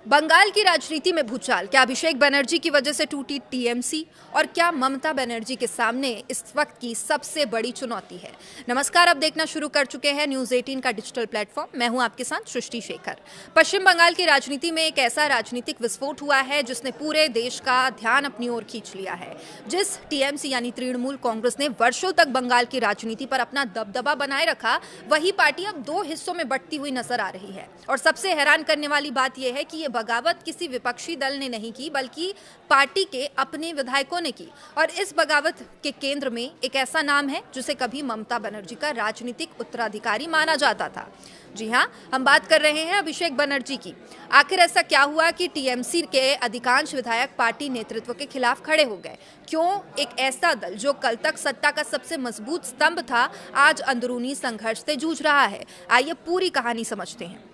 बंगाल की राजनीति में भूचाल, क्या अभिषेक बनर्जी की वजह से टूटी टीएमसी और क्या ममता बनर्जी के सामने इस वक्त की सबसे बड़ी चुनौती है। नमस्कार, आप देखना शुरू कर चुके हैं न्यूज 18 का डिजिटल प्लेटफॉर्म। मैं हूं आपके साथ सृष्टि शेखर। पश्चिम बंगाल की राजनीति में एक ऐसा राजनीतिक विस्फोट हुआ है जिसने पूरे देश का ध्यान अपनी ओर खींच लिया है। जिस टीएमसी यानी तृणमूल कांग्रेस ने वर्षों तक बंगाल की राजनीति पर अपना दबदबा बनाए रखा, वही पार्टी अब दो हिस्सों में बंटती हुई नजर आ रही है। और सबसे हैरान करने वाली बात यह है कि ये बगावत किसी विपक्षी दल ने नहीं की, बल्कि पार्टी के अपने विधायकों ने की। और इस बगावत के केंद्र में एक ऐसा नाम है जिसे कभी ममता बनर्जी का राजनीतिक उत्तराधिकारी माना जाता था। जी हां, हम बात कर रहे हैं अभिषेक बनर्जी की। आखिर ऐसा क्या हुआ कि टीएमसी के अधिकांश विधायक पार्टी नेतृत्व के खिलाफ खड़े हो गए? क्यों एक ऐसा दल जो कल तक सत्ता का सबसे मजबूत स्तंभ था, आज अंदरूनी संघर्ष से जूझ रहा है? आइए पूरी कहानी समझते हैं।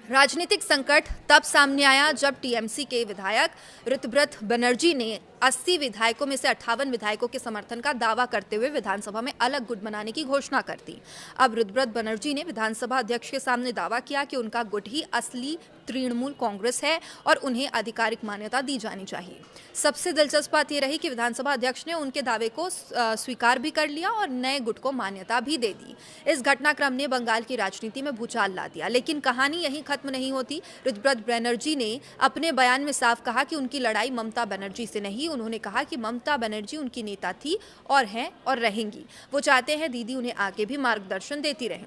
राजनीतिक संकट तब सामने आया जब टीएमसी के विधायक ऋतव्रत बनर्जी ने 80 विधायकों में से 58 विधायकों के समर्थन का दावा करते हुए विधानसभा में अलग गुट बनाने की घोषणा कर दी। अब ऋतव्रत बनर्जी ने विधानसभा अध्यक्ष के सामने दावा किया कि उनका गुट ही असली तृणमूल कांग्रेस है और उन्हें आधिकारिक मान्यता दी जानी चाहिए। सबसे दिलचस्प बात यह रही कि विधानसभा अध्यक्ष ने उनके दावे को स्वीकार भी कर लिया और नए गुट को मान्यता भी दे दी। इस घटनाक्रम ने बंगाल की राजनीति में भूचाल ला दिया, लेकिन कहानी यहीं खत्म नहीं होती। ऋतव्रत बनर्जी ने अपने बयान में साफ कहा कि उनकी लड़ाई ममता बनर्जी से नहीं। उन्होंने कहा कि ममता बनर्जी उनकी नेता थी और हैं और रहेंगी। वो चाहते हैं दीदी उन्हें आगे भी मार्गदर्शन देती रहें।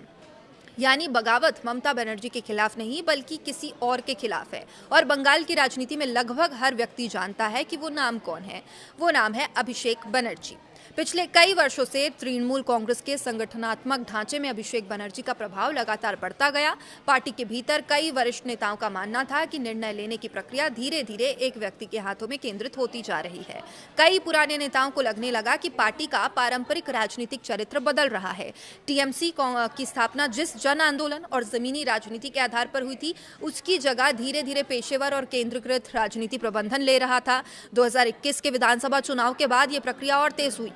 यानी बगावत ममता बनर्जी के खिलाफ नहीं बल्कि किसी और के खिलाफ है। और बंगाल की राजनीति में लगभग हर व्यक्ति जानता है कि वो नाम कौन है। वो नाम है अभिषेक बनर्जी। पिछले कई वर्षों से तृणमूल कांग्रेस के संगठनात्मक ढांचे में अभिषेक बनर्जी का प्रभाव लगातार बढ़ता गया। पार्टी के भीतर कई वरिष्ठ नेताओं का मानना था कि निर्णय लेने की प्रक्रिया धीरे धीरे एक व्यक्ति के हाथों में केंद्रित होती जा रही है। कई पुराने नेताओं को लगने लगा कि पार्टी का पारंपरिक राजनीतिक चरित्र बदल रहा है। टीएमसी की स्थापना जिस जन आंदोलन और जमीनी राजनीति के आधार पर हुई थी, उसकी जगह धीरे धीरे पेशेवर और केंद्रीकृत राजनीति प्रबंधन ले रहा था। 2021 के विधानसभा चुनाव के बाद ये प्रक्रिया और तेज हुई।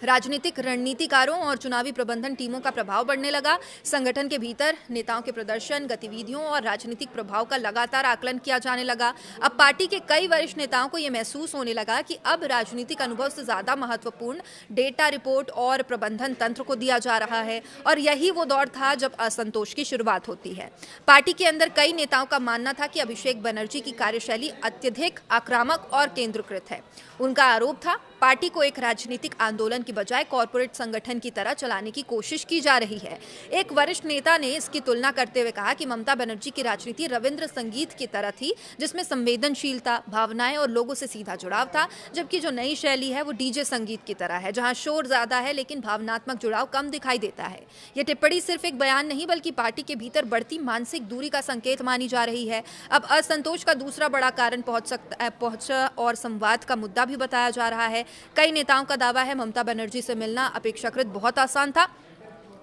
राजनीतिक रणनीतिकारों और चुनावी प्रबंधन टीमों का प्रभाव बढ़ने लगा। संगठन के भीतर नेताओं के प्रदर्शन, गतिविधियों और राजनीतिक प्रभाव का लगातार आकलन किया जाने लगा। अब पार्टी के कई वरिष्ठ नेताओं को यह महसूस होने लगा कि अब राजनीतिक अनुभव से ज्यादा महत्वपूर्ण डेटा रिपोर्ट और प्रबंधन तंत्र को दिया जा रहा है। और यही वो दौर था जब असंतोष की शुरुआत होती है। पार्टी के अंदर कई नेताओं का मानना था कि अभिषेक बनर्जी की कार्यशैली अत्यधिक आक्रामक और केंद्रीकृत है। उनका आरोप था पार्टी को एक राजनीतिक आंदोलन की बजाय कॉरपोरेट संगठन की तरह चलाने की कोशिश की जा रही है। एक वरिष्ठ नेता ने इसकी तुलना करते हुए कहा कि ममता बनर्जी की राजनीति रविंद्र संगीत की तरह थी, जिसमें संवेदनशीलता, भावनाएं और लोगों से सीधा जुड़ाव था, जबकि जो नई शैली है वो डीजे संगीत की तरह है, जहां शोर ज्यादा है लेकिन भावनात्मक जुड़ाव कम दिखाई देता है। यह टिप्पणी सिर्फ एक बयान नहीं बल्कि पार्टी के भीतर बढ़ती मानसिक दूरी का संकेत मानी जा रही है। अब असंतोष का दूसरा बड़ा कारण पहुंच और संवाद का मुद्दा भी बताया जा रहा है। कई नेताओं का दावा है ममता बनर्जी से मिलना अपेक्षाकृत बहुत आसान था।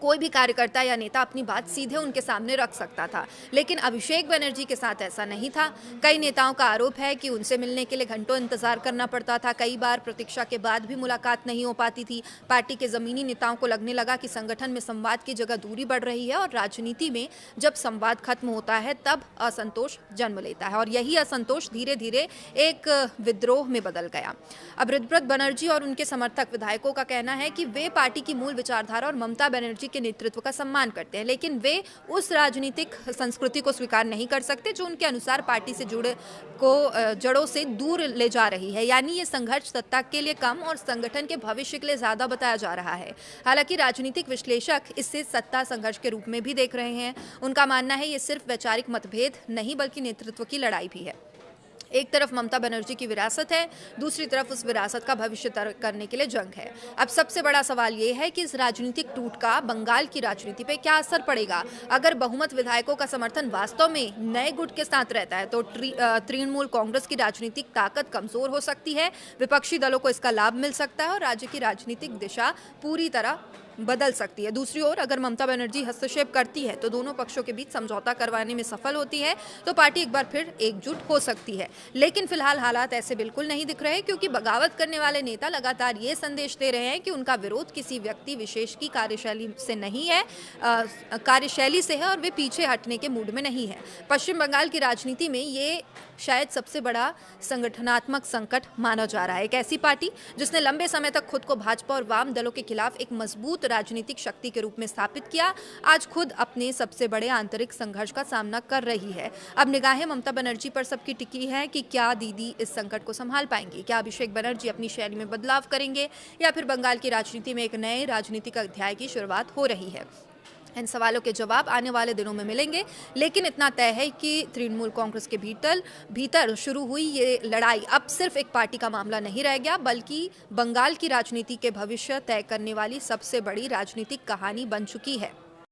कोई भी कार्यकर्ता या नेता अपनी बात सीधे उनके सामने रख सकता था, लेकिन अभिषेक बनर्जी के साथ ऐसा नहीं था। कई नेताओं का आरोप है कि उनसे मिलने के लिए घंटों इंतजार करना पड़ता था। कई बार प्रतीक्षा के बाद भी मुलाकात नहीं हो पाती थी। पार्टी के जमीनी नेताओं को लगने लगा कि संगठन में संवाद की जगह दूरी बढ़ रही है और राजनीति में जब संवाद खत्म होता है तब असंतोष जन्म लेता है। और यही असंतोष धीरे धीरे एक विद्रोह में बदल गया। अब ऋतव्रत बनर्जी और उनके समर्थक विधायकों का कहना है कि वे पार्टी की मूल विचारधारा और ममता बनर्जी के नेतृत्व का सम्मान करते हैं, लेकिन वे उस राजनीतिक संस्कृति को स्वीकार नहीं कर सकते जो उनके अनुसार पार्टी से जड़ों से दूर ले जा रही है। यानी ये संघर्ष सत्ता के लिए कम और संगठन के भविष्य के लिए ज्यादा बताया जा रहा है। हालांकि राजनीतिक विश्लेषक इसे सत्ता संघर्ष के रूप में भी देख रहे हैं। उनका मानना है ये सिर्फ वैचारिक मतभेद नहीं बल्कि नेतृत्व की लड़ाई भी है। एक तरफ ममता बनर्जी की विरासत है, दूसरी तरफ उस विरासत का भविष्य तय करने के लिए जंग है। अब सबसे बड़ा सवाल ये है कि इस राजनीतिक टूट का बंगाल की राजनीति पे क्या असर पड़ेगा। अगर बहुमत विधायकों का समर्थन वास्तव में नए गुट के साथ रहता है तो तृणमूल कांग्रेस की राजनीतिक ताकत कमजोर हो सकती है, विपक्षी दलों को इसका लाभ मिल सकता है और राज्य की राजनीतिक दिशा पूरी तरह बदल सकती है। दूसरी ओर अगर ममता बनर्जी हस्तक्षेप करती है तो दोनों पक्षों के बीच समझौता करवाने में सफल होती है तो पार्टी एक बार फिर एकजुट हो सकती है। लेकिन फिलहाल हालात ऐसे बिल्कुल नहीं दिख रहे, क्योंकि बगावत करने वाले नेता लगातार ये संदेश दे रहे हैं कि उनका विरोध किसी व्यक्ति विशेष की कार्यशैली से नहीं है, कार्यशैली से है और वे पीछे हटने के मूड में नहीं है। पश्चिम बंगाल की राजनीति में ये शायद सबसे बड़ा संगठनात्मक संकट माना जा रहा है। एक ऐसी पार्टी जिसने लंबे समय तक खुद को भाजपा और वाम दलों के खिलाफ एक मजबूत राजनीतिक शक्ति के रूप में स्थापित किया, आज खुद अपने सबसे बड़े आंतरिक संघर्ष का सामना कर रही है। अब निगाहें ममता बनर्जी पर सबकी टिकी है कि क्या दीदी इस संकट को संभाल पाएंगी, क्या अभिषेक बनर्जी अपनी शैली में बदलाव करेंगे या फिर बंगाल की राजनीति में एक नए राजनीतिक अध्याय की शुरुआत हो रही है। इन सवालों के जवाब आने वाले दिनों में मिलेंगे, लेकिन इतना तय है कि तृणमूल कांग्रेस के भीतर शुरू हुई ये लड़ाई अब सिर्फ एक पार्टी का मामला नहीं रह गया, बल्कि बंगाल की राजनीति के भविष्य तय करने वाली सबसे बड़ी राजनीतिक कहानी बन चुकी है।